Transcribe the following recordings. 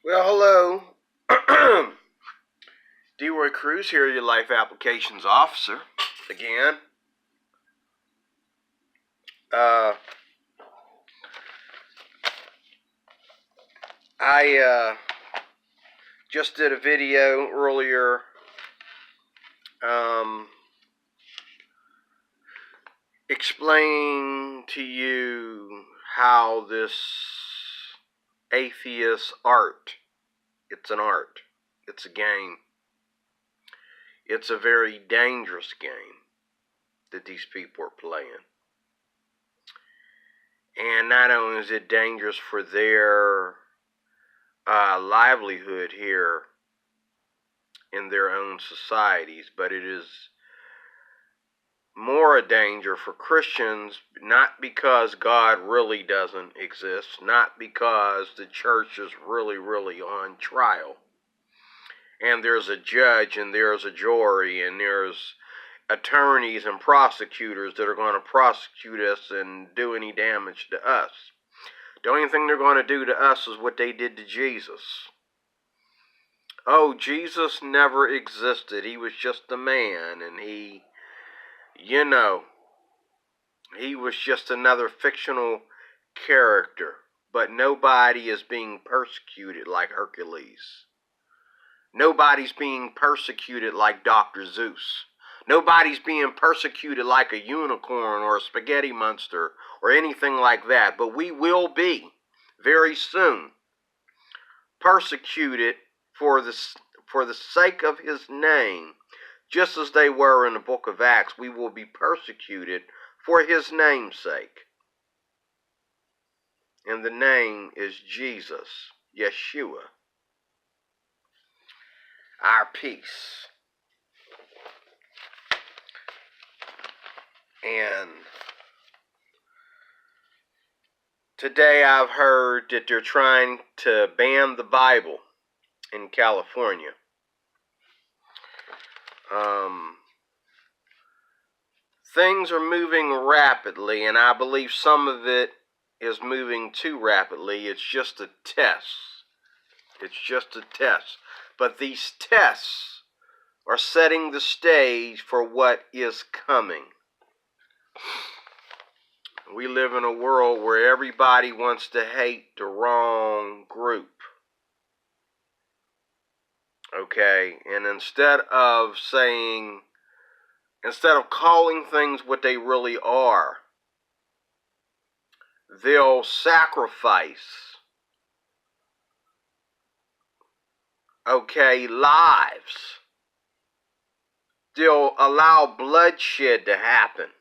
Well, hello. D-Roy Cruz here, your Life Applications Officer. Again. I just did a video earlier explaining to you how this atheist art, it's an art, it's a game. It's a very dangerous game that these people are playing. And not only is it dangerous for their livelihood here in their own societies, but it is more a danger for Christians, not because God really doesn't exist, not because the church is really on trial, and there's a judge and there's a jury and there's attorneys and prosecutors that are going to prosecute us and do any damage to us. The only thing they're going to do to us is what they did to Jesus. Oh, Jesus never existed. He was just a man, and he was just another fictional character. But nobody is being persecuted like Hercules. Nobody's being persecuted like Dr. Zeus. Nobody's being persecuted like a unicorn or a spaghetti monster or anything like that. But we will be very soon persecuted for the sake of his name, just as they were in the book of Acts. We will be persecuted for his name's sake. And the name is Jesus, Yeshua, our peace. And today I've heard that they're trying to ban the Bible in California. Things are moving rapidly, and I believe some of it is moving too rapidly. It's just a test. It's just a test. But these tests are setting the stage for what is coming. We live in a world where everybody wants to hate the wrong group. Okay, and instead of calling things what they really are, they'll sacrifice, lives. They'll allow bloodshed to happen,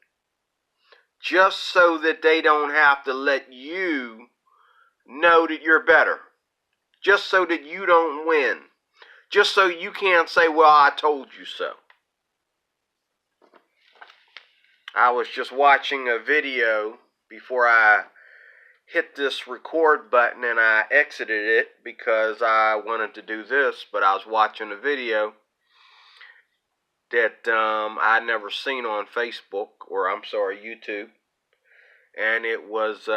just so that they don't have to let you know that you're better. Just so that you don't win. Just so you can't say, well, I told you so. I was just watching a video before I hit this record button, and I exited it because I wanted to do this, but I was watching a video that I'd never seen on Facebook, or YouTube. And it was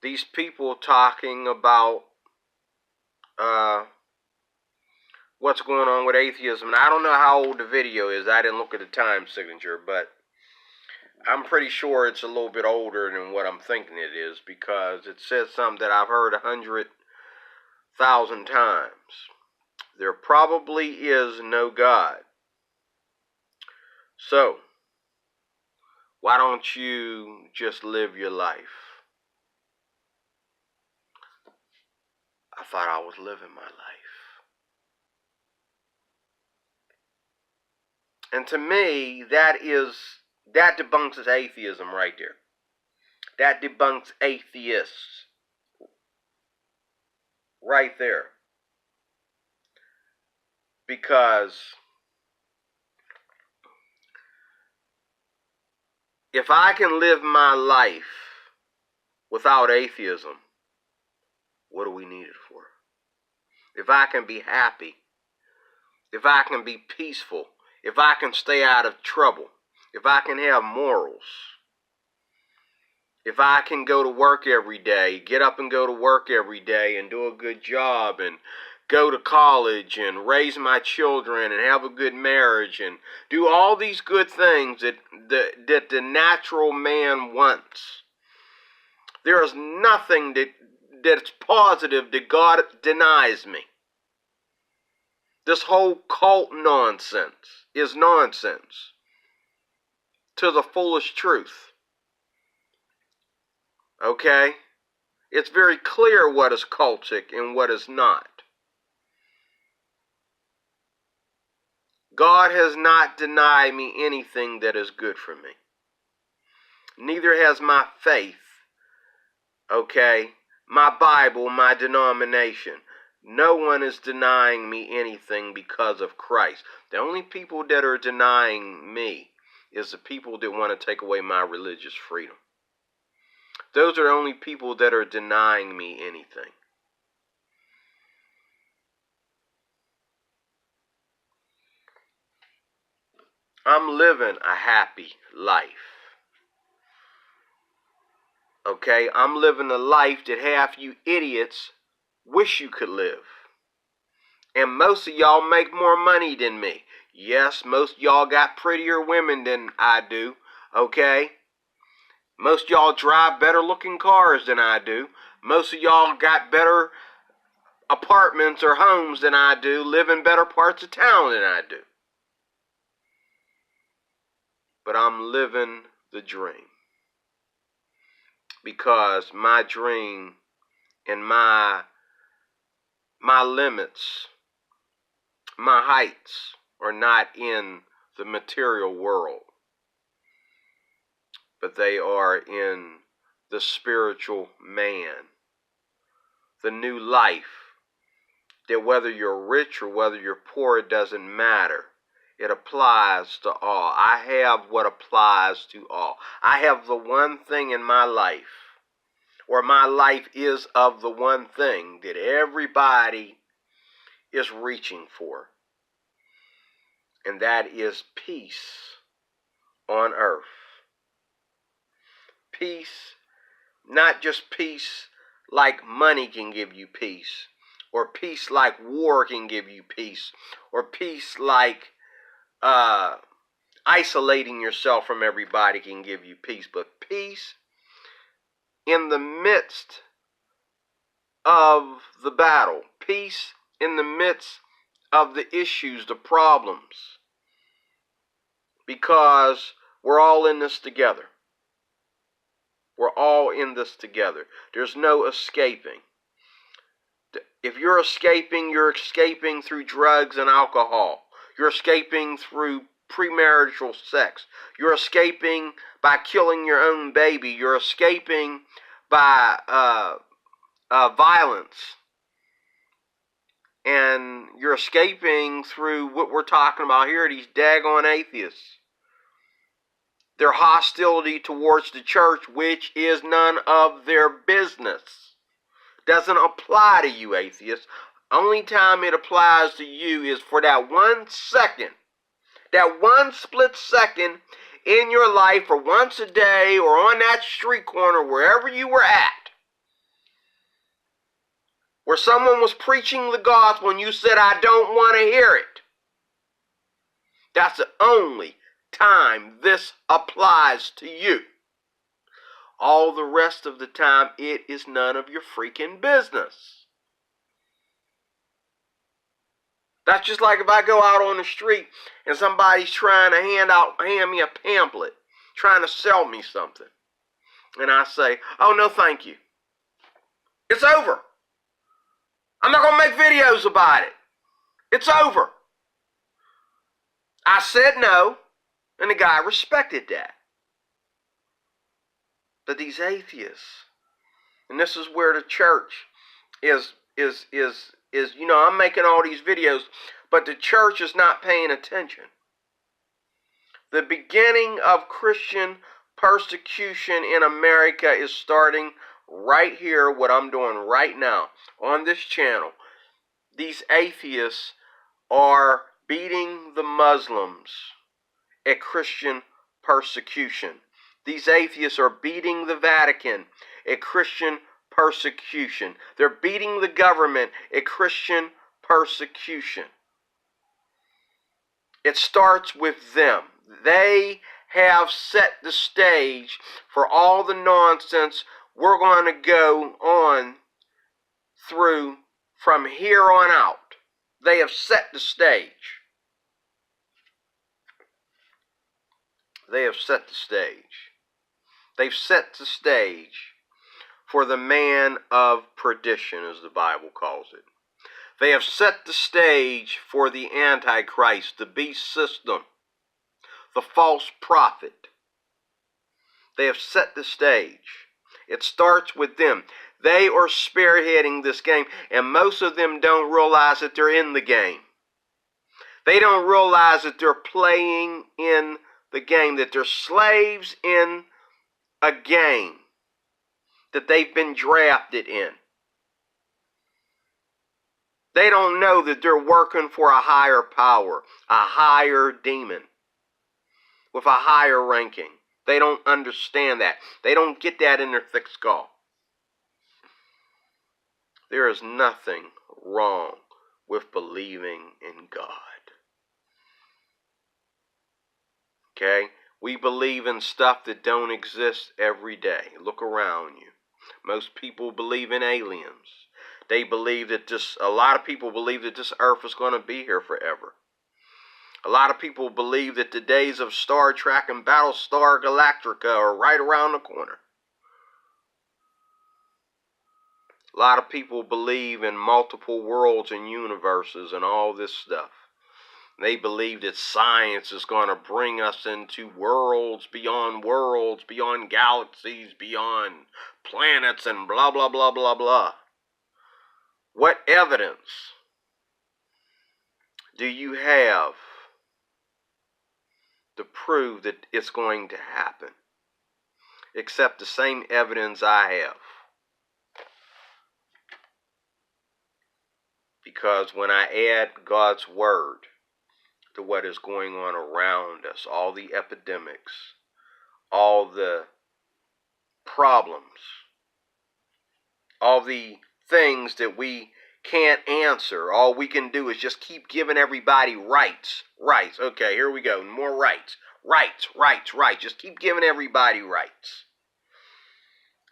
these people talking about what's going on with atheism. And I don't know how old the video is. I didn't look at the time signature, but I'm pretty sure it's a little bit older than what I'm thinking it is, because it says something that I've heard 100,000 times. There probably is no God. So, why don't you just live your life? I thought I was living my life. And to me, that debunks atheism right there. That debunks atheists right there. Because if I can live my life without atheism, what do we need it for? If I can be happy, if I can be peaceful, if I can stay out of trouble, if I can have morals, If I can go to work every day, get up and go to work every day and do a good job and go to college and raise my children and have a good marriage and do all these good things that the natural man wants, there is nothing that's positive that God denies me. This whole cult nonsense is nonsense to the fullest truth. Okay? It's very clear what is cultic and what is not. God has not denied me anything that is good for me. Neither has my faith, okay, my Bible, my denomination. No one is denying me anything because of Christ. The only people that are denying me is the people that want to take away my religious freedom. Those are the only people that are denying me anything. I'm living a happy life. Okay, I'm living a life that half you idiots wish you could live. And most of y'all make more money than me. Yes, most of y'all got prettier women than I do. Okay? Most of y'all drive better looking cars than I do. Most of y'all got better apartments or homes than I do. Live in better parts of town than I do. But I'm living the dream. Because my dream and my limits, my heights are not in the material world, but they are in the spiritual man, the new life, that whether you're rich or whether you're poor, it doesn't matter. It applies to all. I have what applies to all. I have the one thing in my life, or my life is of the one thing that everybody is reaching for. And that is peace on earth. Peace, not just peace like money can give you peace, or peace like war can give you peace, or peace like isolating yourself from everybody can give you peace, but peace in the midst of the battle, peace in the midst of the issues, the problems, because we're all in this together. We're all in this together. There's no escaping. If you're escaping through drugs and alcohol. You're escaping through premarital sex. You're escaping by killing your own baby. You're escaping by violence. And you're escaping through what we're talking about here, these daggone atheists. Their hostility towards the church, which is none of their business. Doesn't apply to you, atheists. Only time it applies to you is for that 1 second. That one split second in your life, or once a day, or on that street corner, wherever you were at, where someone was preaching the gospel and you said, I don't want to hear it. That's the only time this applies to you. All the rest of the time, it is none of your freaking business. That's just like if I go out on the street and somebody's trying to hand me a pamphlet, trying to sell me something. And I say, oh, no, thank you. It's over. I'm not going to make videos about it. It's over. I said no, and the guy respected that. But these atheists, and this is where the church is, I'm making all these videos, but the church is not paying attention. The beginning of Christian persecution in America is starting right here, what I'm doing right now on this channel. These atheists are beating the Muslims at Christian persecution. These atheists are beating the Vatican at Christian persecution. They're beating the government at Christian persecution. It starts with them. They have set the stage for all the nonsense we're going to go on through from here on out. They have set the stage. They have set the stage. They've set the stage for the man of perdition, as the Bible calls it. They have set the stage for the Antichrist, the beast system, the false prophet. They have set the stage. It starts with them. They are spearheading this game, and most of them don't realize that they're in the game. They don't realize that they're playing in the game, that they're slaves in a game that they've been drafted in. They don't know that they're working for a higher power, a higher demon, with a higher ranking. They don't understand that. They don't get that in their thick skull. There is nothing wrong with believing in God. Okay? We believe in stuff that don't exist every day. Look around you. Most people believe in aliens. They believe that a lot of people believe that this earth is going to be here forever. A lot of people believe that the days of Star Trek and Battlestar Galactica are right around the corner. A lot of people believe in multiple worlds and universes and all this stuff. They believe that science is going to bring us into worlds, beyond galaxies, beyond planets, and blah, blah, blah, blah, blah. What evidence do you have to prove that it's going to happen? Except the same evidence I have. Because when I add God's word to what is going on around us, all the epidemics, all the problems, all the things that we can't answer, all we can do is just keep giving everybody rights. Rights. Okay, here we go. More rights. Rights. Just keep giving everybody rights.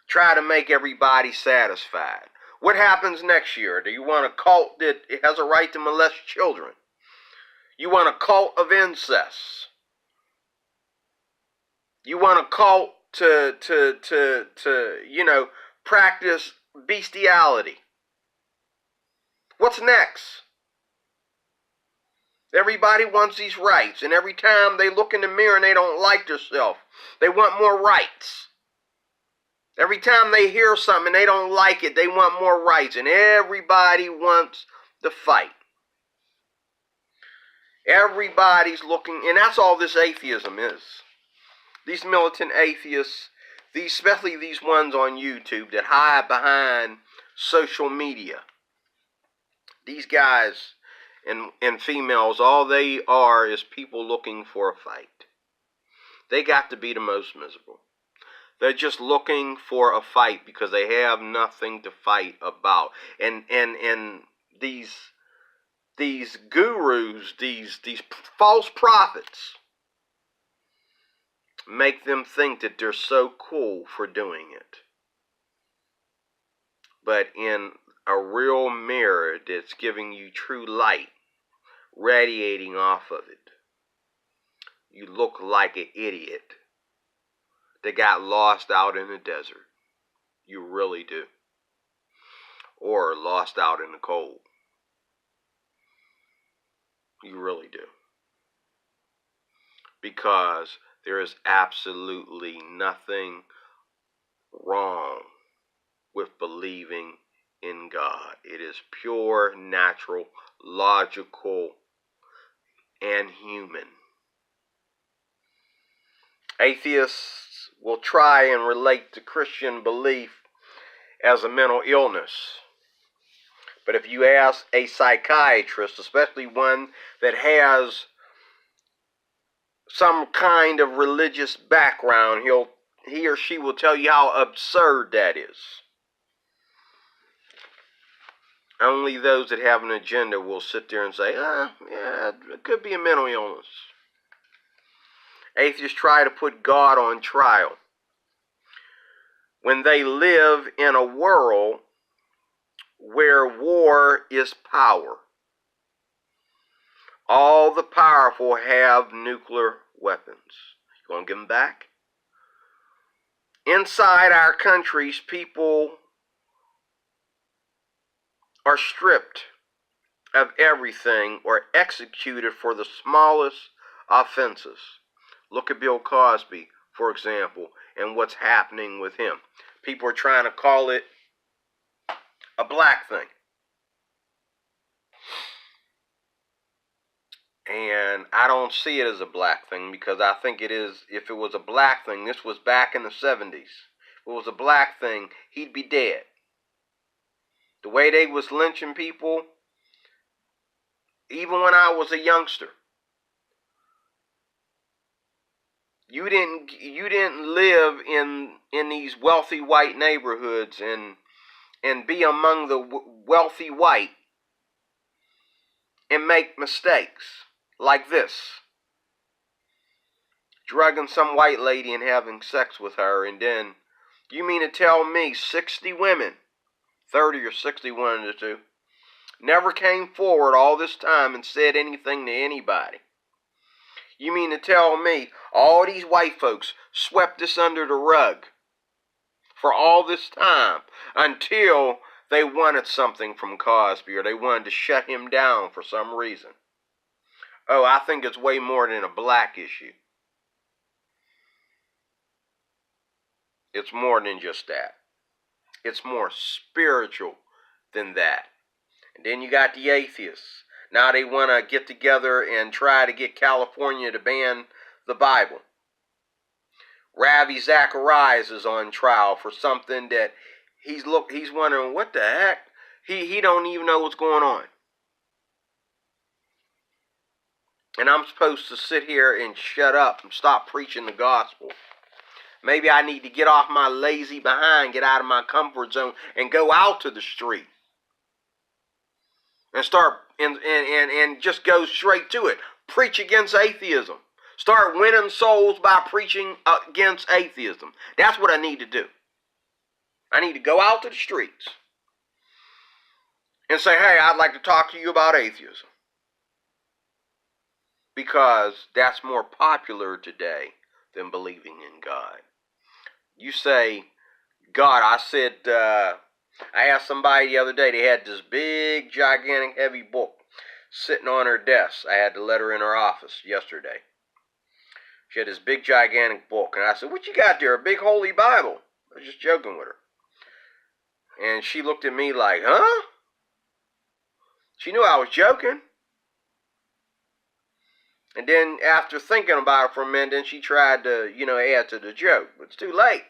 Try to make everybody satisfied. What happens next year? Do you want a cult that has a right to molest children? You want a cult of incest? You want a cult to practice bestiality? What's next? Everybody wants these rights, and every time they look in the mirror and they don't like themselves, they want more rights. Every time they hear something and they don't like it, they want more rights, and everybody wants to fight. Everybody's looking, and that's all this atheism is. These militant atheists, especially these ones on YouTube that hide behind social media. These guys and females, all they are is people looking for a fight. They got to be the most miserable. They're just looking for a fight because they have nothing to fight about. And these gurus, these false prophets, make them think that they're so cool for doing it. But in a real mirror that's giving you true light, radiating off of it, you look like an idiot that got lost out in the desert. You really do. Or lost out in the cold. You really do. Because there is absolutely nothing wrong with believing in God. It is pure, natural, logical, and human. Atheists will try and relate to Christian belief as a mental illness. But if you ask a psychiatrist, especially one that has some kind of religious background, he'll he or she will tell you how absurd that is. Only those that have an agenda will sit there and say, yeah, it could be a mental illness. Atheists try to put God on trial when they live in a world where war is power. All the powerful have nuclear weapons. You gonna give them back? Inside our countries, people are stripped of everything or executed for the smallest offenses. Look at Bill Cosby, for example, and what's happening with him. People are trying to call it a black thing. And I don't see it as a black thing, because I think it is, if it was a black thing, this was back in the 70s. If it was a black thing, he'd be dead. The way they was lynching people, even when I was a youngster. You didn't live in these wealthy white neighborhoods and be among the wealthy white and make mistakes like this. Drugging some white lady and having sex with her, and then you mean to tell me 60 women, 30 or 60, one of the two, never came forward all this time and said anything to anybody? You mean to tell me all these white folks swept this under the rug for all this time until they wanted something from Cosby, or they wanted to shut him down for some reason? Oh, I think it's way more than a black issue. It's more than just that. It's more spiritual than that. And then you got the atheists. Now they want to get together and try to get California to ban the Bible. Ravi Zacharias is on trial for something that he's wondering, what the heck? He don't even know what's going on. And I'm supposed to sit here and shut up and stop preaching the gospel. Maybe I need to get off my lazy behind, get out of my comfort zone, and go out to the street. And start and just go straight to it. Preach against atheism. Start winning souls by preaching against atheism. That's what I need to do. I need to go out to the streets and say, hey, I'd like to talk to you about atheism. Because that's more popular today than believing in God. You say, God, I asked somebody the other day, they had this big, gigantic, heavy book sitting on her desk. I had to let her in her office yesterday. She had this big, gigantic book. And I said, what you got there, a big holy Bible? I was just joking with her. And she looked at me like, huh? She knew I was joking. And then after thinking about it for a minute, then she tried to, add to the joke. But it's too late.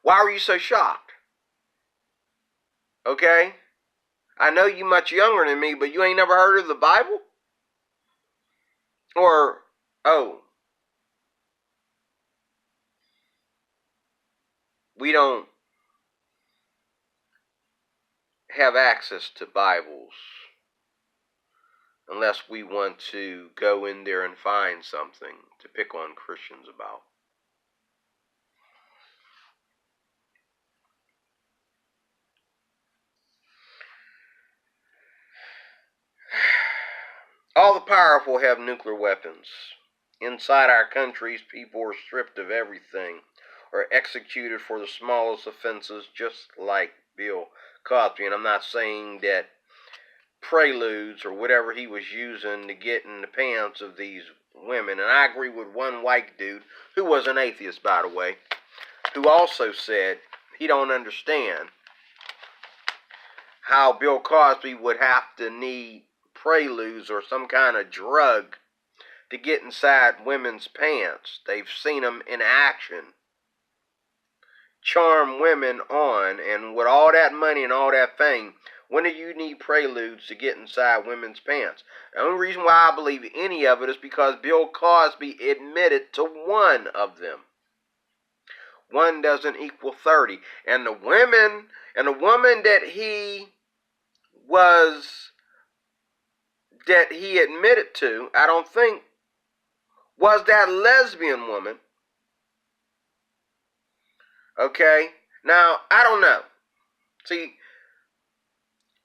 Why were you so shocked? Okay? I know you much younger than me, but you ain't never heard of the Bible? Or, oh, we don't have access to Bibles unless we want to go in there and find something to pick on Christians about. All the powerful have nuclear weapons. Inside our countries, people are stripped of everything or executed for the smallest offenses, just like Bill Cosby. And I'm not saying that preludes or whatever he was using to get in the pants of these women. And I agree with one white dude, who was an atheist, by the way, who also said he don't understand how Bill Cosby would have to need preludes or some kind of drug to get inside women's pants. They've seen them in action charm women on, and with all that money and all that fame, when do you need preludes to get inside women's pants? The only reason why I believe any of it is because Bill Cosby admitted to one of them. 1 doesn't equal 30. And the woman that he admitted to, I don't think, was that lesbian woman. Okay? Now, I don't know. See,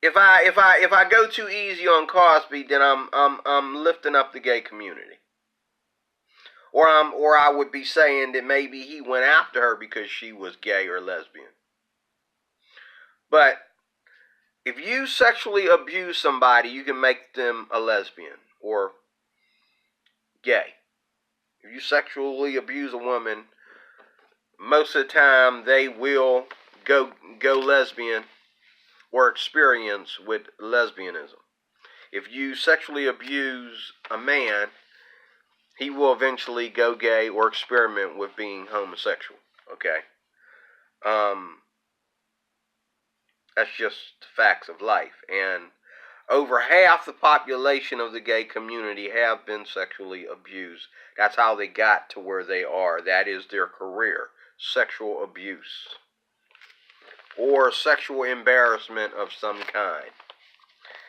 if I go too easy on Cosby, then I'm lifting up the gay community. Or I would be saying that maybe he went after her because she was gay or lesbian. But if you sexually abuse somebody, you can make them a lesbian or gay. If you sexually abuse a woman, most of the time they will go lesbian or experience with lesbianism. If you sexually abuse a man, he will eventually go gay or experiment with being homosexual. Okay? That's just facts of life. And over half the population of the gay community have been sexually abused. That's how they got to where they are. That is their career. Sexual abuse. Or sexual embarrassment of some kind.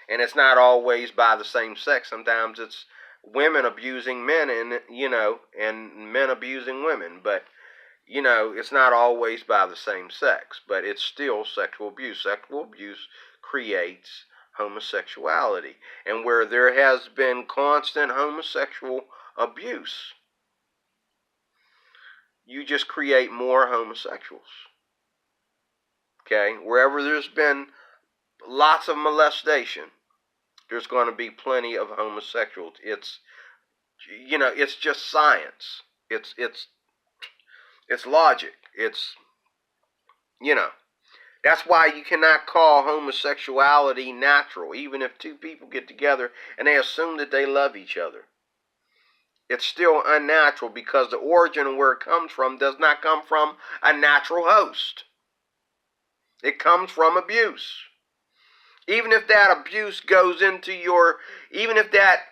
And it's not always by the same sex. Sometimes it's women abusing men and men abusing women. But, it's not always by the same sex. But it's still sexual abuse. Sexual abuse creates homosexuality. And where there has been constant homosexual abuse, you just create more homosexuals. Okay? Wherever there's been lots of molestation, there's going to be plenty of homosexuals. It's just science. It's logic. That's why you cannot call homosexuality natural, even if two people get together and they assume that they love each other. It's still unnatural because the origin of where it comes from does not come from a natural host. It comes from abuse. Even if that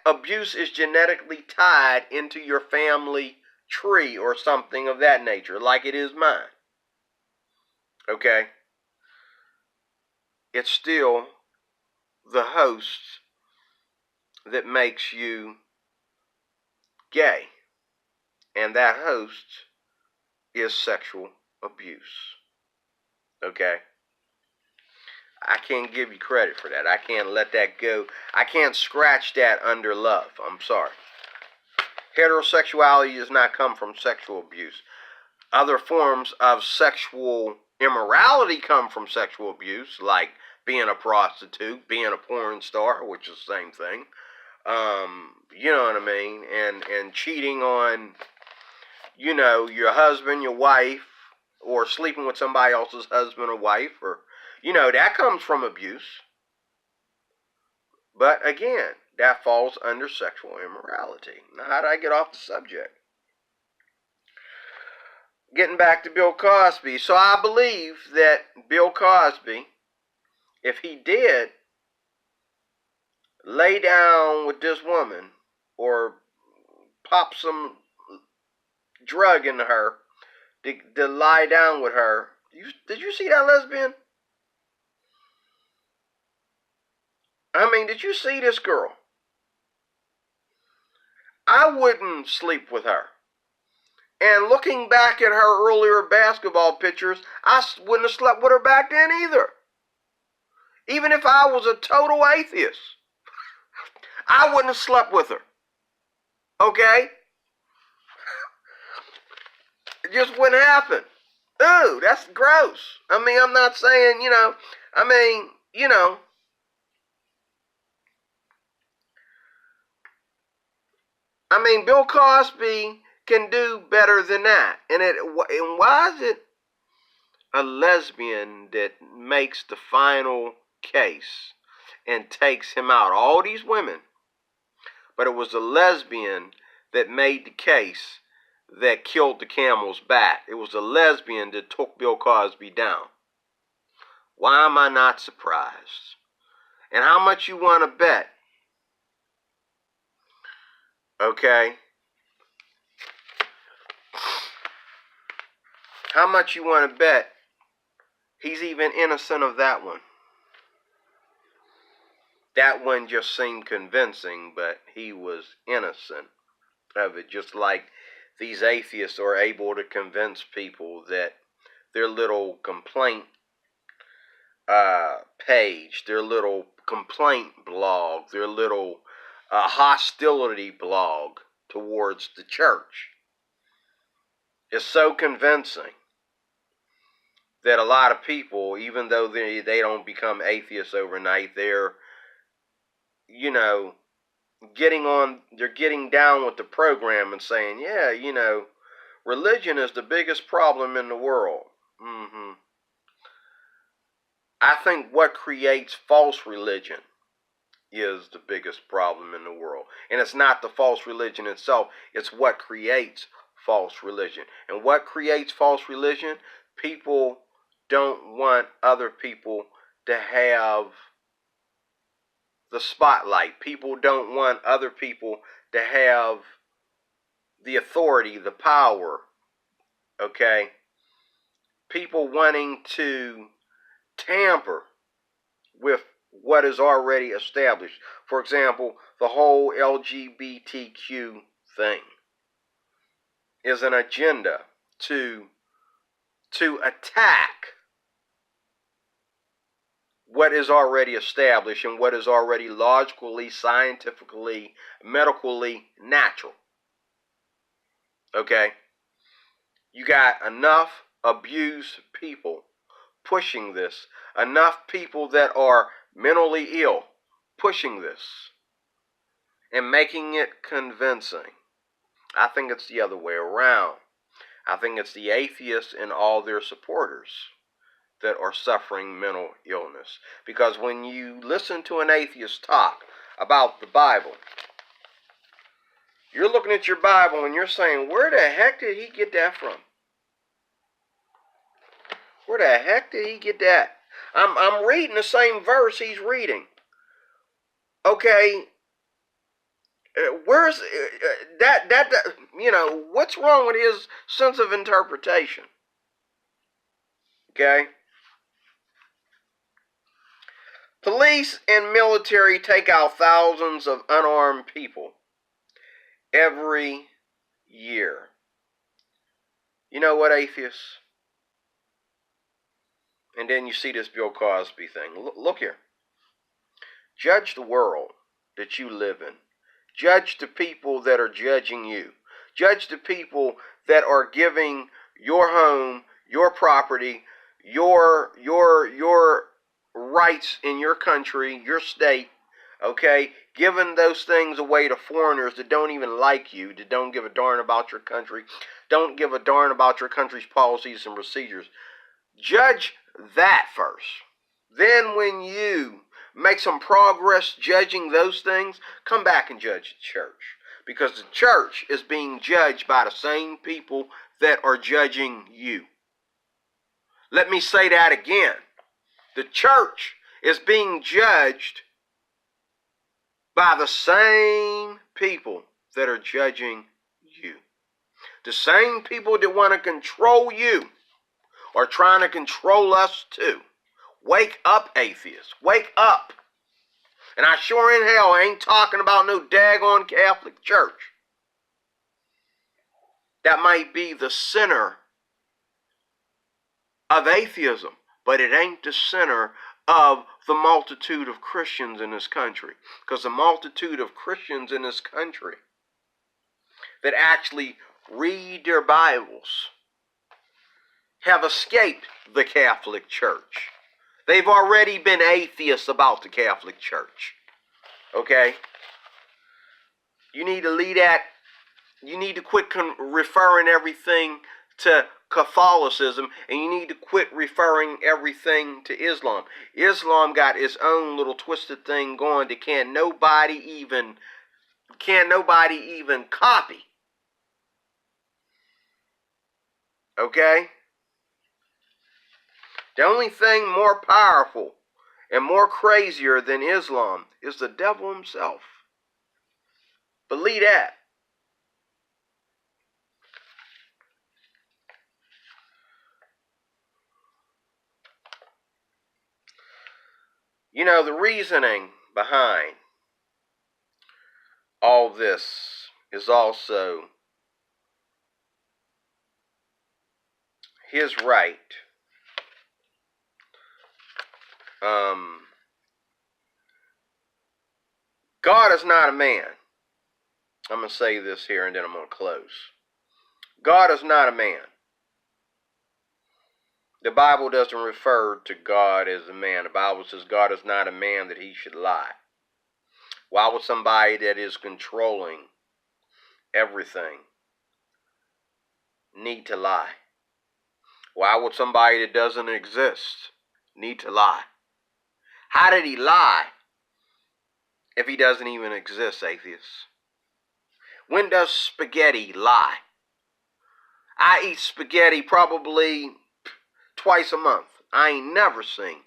abuse is genetically tied into your family tree or something of that nature, like it is mine. Okay? It's still the host that makes you gay. And that host is sexual abuse. Okay? I can't give you credit for that. I can't let that go. I can't scratch that under love. I'm sorry. Heterosexuality does not come from sexual abuse. Other forms of sexual immorality come from sexual abuse, like being a prostitute, being a porn star, which is the same thing. You know what I mean? And cheating on, your husband, your wife, or sleeping with somebody else's husband or wife, or, that comes from abuse. But again, that falls under sexual immorality. Now, how did I get off the subject? Getting back to Bill Cosby. So I believe that Bill Cosby, if he did lay down with this woman or pop some drug into her to lie down with her, did you see that lesbian? I mean, did you see this girl? I wouldn't sleep with her. And looking back at her earlier basketball pictures, I wouldn't have slept with her back then either. Even if I was a total atheist, I wouldn't have slept with her. Okay? It just wouldn't happen. Ooh, that's gross. I mean, I'm not saying, Bill Cosby can do better than that. And why is it a lesbian that makes the final case and takes him out? All these women. But it was a lesbian that made the case that killed the camel's back. It was a lesbian that took Bill Cosby down. Why am I not surprised? And how much you want to bet? Okay? How much you want to bet he's even innocent of that one? That one just seemed convincing, but he was innocent of it. Just like these atheists are able to convince people that their little complaint page, their little complaint blog, their little hostility blog towards the church is so convincing that a lot of people, even though they don't become atheists overnight, they're, you know, they're getting down with the program and saying, yeah, religion is the biggest problem in the world. I think what creates false religion is the biggest problem in the world. And it's not the false religion itself, it's what creates false religion. And what creates false religion? People don't want other people to have the spotlight. People don't want other people to have the authority, the power, okay? People wanting to tamper with what is already established. For example, the whole LGBTQ thing is an agenda to attack what is already established and what is already logically, scientifically, medically natural. Okay? You got enough abused people pushing this, enough people that are mentally ill pushing this and making it convincing. I think it's the other way around. I think it's the atheists and all their supporters that are suffering mental illness. Because when you listen to an atheist talk about the Bible, you're looking at your Bible and you're saying, where the heck did he get that from? Where the heck did he get that? I'm reading the same verse he's reading. Okay, where's what's wrong with his sense of interpretation? Okay? Police and military take out thousands of unarmed people every year. You know what, atheists? And then you see this Bill Cosby thing. Look here. Judge the world that you live in. Judge the people that are judging you. Judge the people that are giving your home, your property, your rights in your country, your state, okay, giving those things away to foreigners that don't even like you, that don't give a darn about your country, don't give a darn about your country's policies and procedures. Judge that first. Then when you make some progress judging those things, come back and judge the church. Because the church is being judged by the same people that are judging you. Let me say that again. The church is being judged by the same people that are judging you. The same people that want to control you are trying to control us too. Wake up, atheists. Wake up. And I sure in hell ain't talking about no daggone Catholic Church. That might be the center of atheism, but it ain't the center of the multitude of Christians in this country. Because the multitude of Christians in this country that actually read their Bibles have escaped the Catholic Church. They've already been atheists about the Catholic Church. Okay? You need to leave that. You need to quit referring everything to Catholicism, and you need to quit referring everything to Islam. Islam got its own little twisted thing going that can't nobody even copy. Okay? The only thing more powerful and more crazier than Islam is the devil himself. Believe that. You know, the reasoning behind all this is also his right. God is not a man. I'm going to say this here and then I'm going to close. God is not a man. The Bible doesn't refer to God as a man. The Bible says God is not a man that he should lie. Why would somebody that is controlling everything need to lie? Why would somebody that doesn't exist need to lie? How did he lie if he doesn't even exist, atheists? When does spaghetti lie? I eat spaghetti probably twice a month. I ain't never seen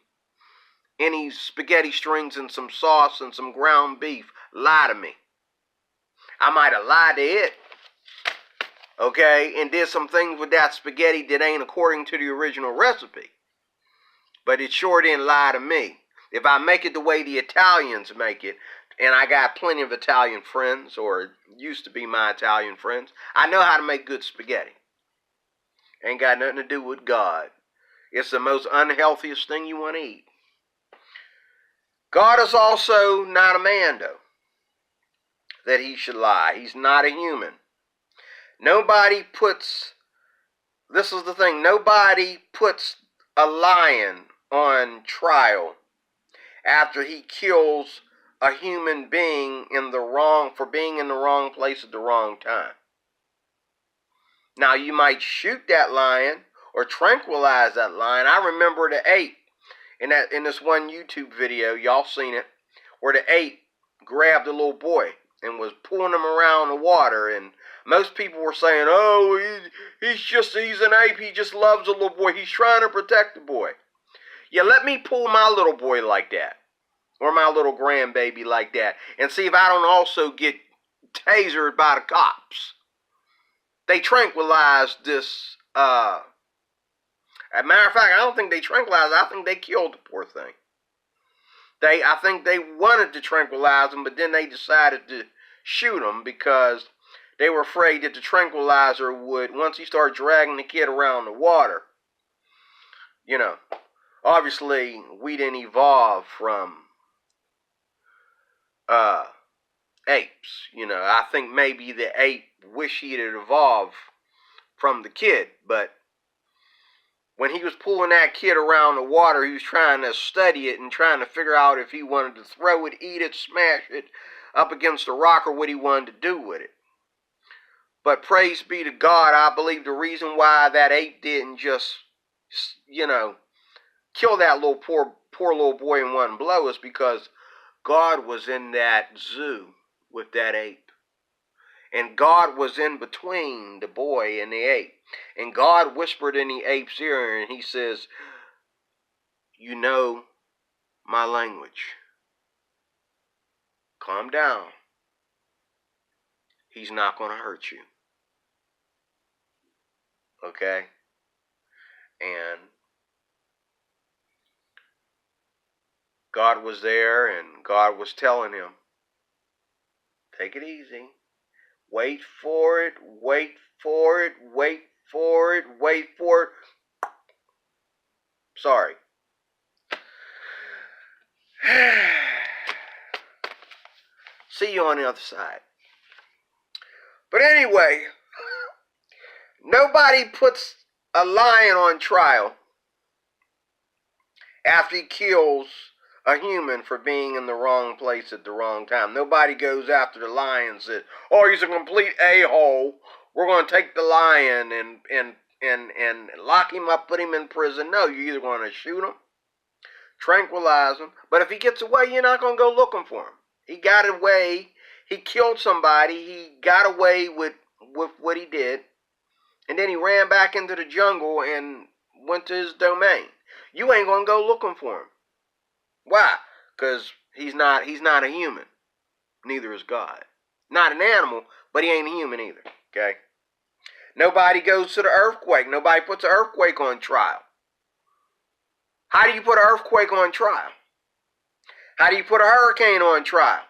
any spaghetti strings and some sauce and some ground beef lie to me. I might have lied to it, okay, and did some things with that spaghetti that ain't according to the original recipe. But it sure didn't lie to me. If I make it the way the Italians make it, and I got plenty of Italian friends, or used to be my Italian friends, I know how to make good spaghetti. Ain't got nothing to do with God. It's the most unhealthiest thing you want to eat. God is also not a man, though, that he should lie. He's not a human. Nobody puts, this is the thing, nobody puts a lion on trial after he kills a human being for being in the wrong place at the wrong time. Now, you might shoot that lion or tranquilize that lion. I remember the ape in this one YouTube video, y'all seen it, where the ape grabbed a little boy and was pulling him around the water, and most people were saying, oh, he's an ape, he just loves a little boy, he's trying to protect the boy. Yeah, let me pull my little boy like that, or my little grandbaby like that, and see if I don't also get tasered by the cops. They tranquilized this, as a matter of fact, I don't think they tranquilized, I think they killed the poor thing. I think they wanted to tranquilize him, but then they decided to shoot him because they were afraid that the tranquilizer would, once he started dragging the kid around the water, you know, obviously we didn't evolve from apes. You know, I think maybe the ape wished he had evolved from the kid, but when he was pulling that kid around the water, he was trying to study it and trying to figure out if he wanted to throw it, eat it, smash it up against a rock, or what he wanted to do with it. But praise be to God, I believe the reason why that ape didn't just, you know, kill that little poor little boy in one blow is because God was in that zoo with that ape. And God was in between the boy and the ape. And God whispered in the ape's ear, and he says, you know my language. Calm down. He's not going to hurt you. Okay? And God was there, and God was telling him, take it easy. Wait for it, wait for it, wait for it, wait for it. Sorry. See you on the other side. But anyway, nobody puts a lion on trial after he kills a human for being in the wrong place at the wrong time. Nobody goes after the lion and says, oh, he's a complete a-hole. We're going to take the lion and lock him up, put him in prison. No, you're either going to shoot him, tranquilize him. But if he gets away, you're not going to go looking for him. He got away. He killed somebody. He got away with what he did. And then he ran back into the jungle and went to his domain. You ain't going to go looking for him. Why? Because he's not a human. Neither is God. Not an animal, but he ain't a human either. Okay? Nobody goes to the earthquake. Nobody puts an earthquake on trial. How do you put an earthquake on trial? How do you put a hurricane on trial?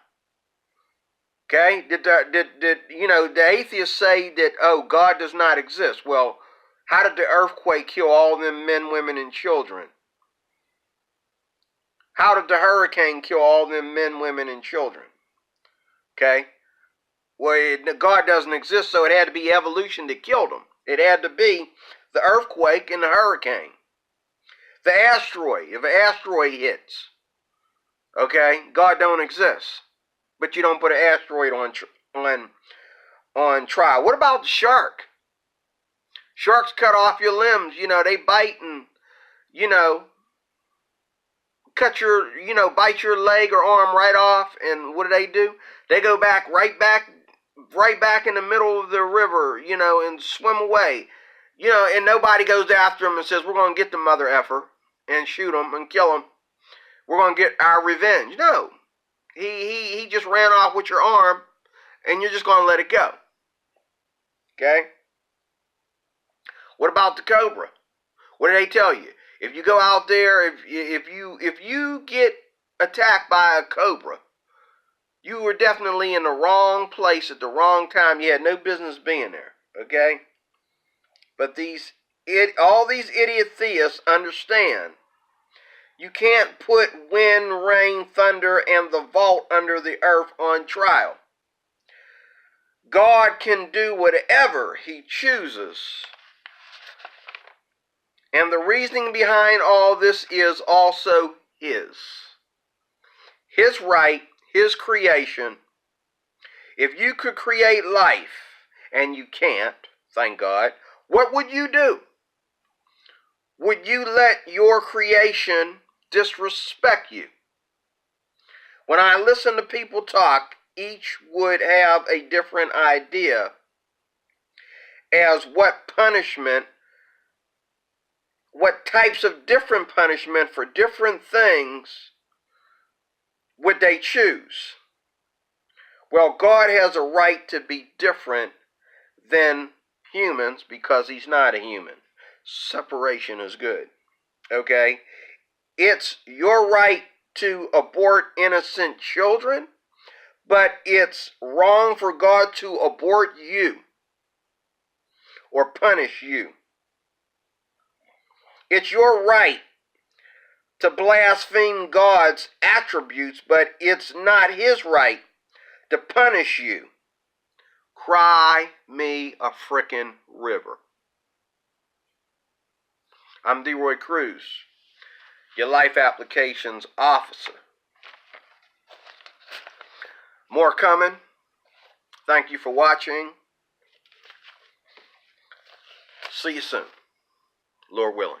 Okay, did the atheists say that, oh, God does not exist? Well, how did the earthquake kill all them men, women, and children? How did the hurricane kill all them men, women, and children? Okay, well, God doesn't exist, so it had to be evolution that killed them. It had to be the earthquake and the hurricane. The asteroid, if an asteroid hits, okay, God don't exist. But you don't put an asteroid on trial. What about the shark? Sharks cut off your limbs. They bite and, bite your leg or arm right off. And what do? They go right back in the middle of the river, and swim away. And nobody goes after them and says, we're going to get the mother effer and shoot them and kill them. We're going to get our revenge. No. He just ran off with your arm, and you're just going to let it go. Okay? What about the cobra? What do they tell you? If you go out there, if you get attacked by a cobra, you were definitely in the wrong place at the wrong time. You had no business being there. Okay? But all these idiot theists understand you can't put wind, rain, thunder, and the vault under the earth on trial. God can do whatever he chooses. And the reasoning behind all this is also his. His right, his creation. If you could create life, and you can't, thank God, what would you do? Would you let your creation disrespect you? When I listen to people talk, each would have a different idea as what types of different punishment for different things would they choose. Well, God has a right to be different than humans because he's not a human. Separation is good. Okay? It's your right to abort innocent children, but it's wrong for God to abort you or punish you. It's your right to blaspheme God's attributes, but it's not his right to punish you. Cry me a frickin' river. I'm DeRoy Cruz, your Life Applications Officer. More coming. Thank you for watching. See you soon, Lord willing.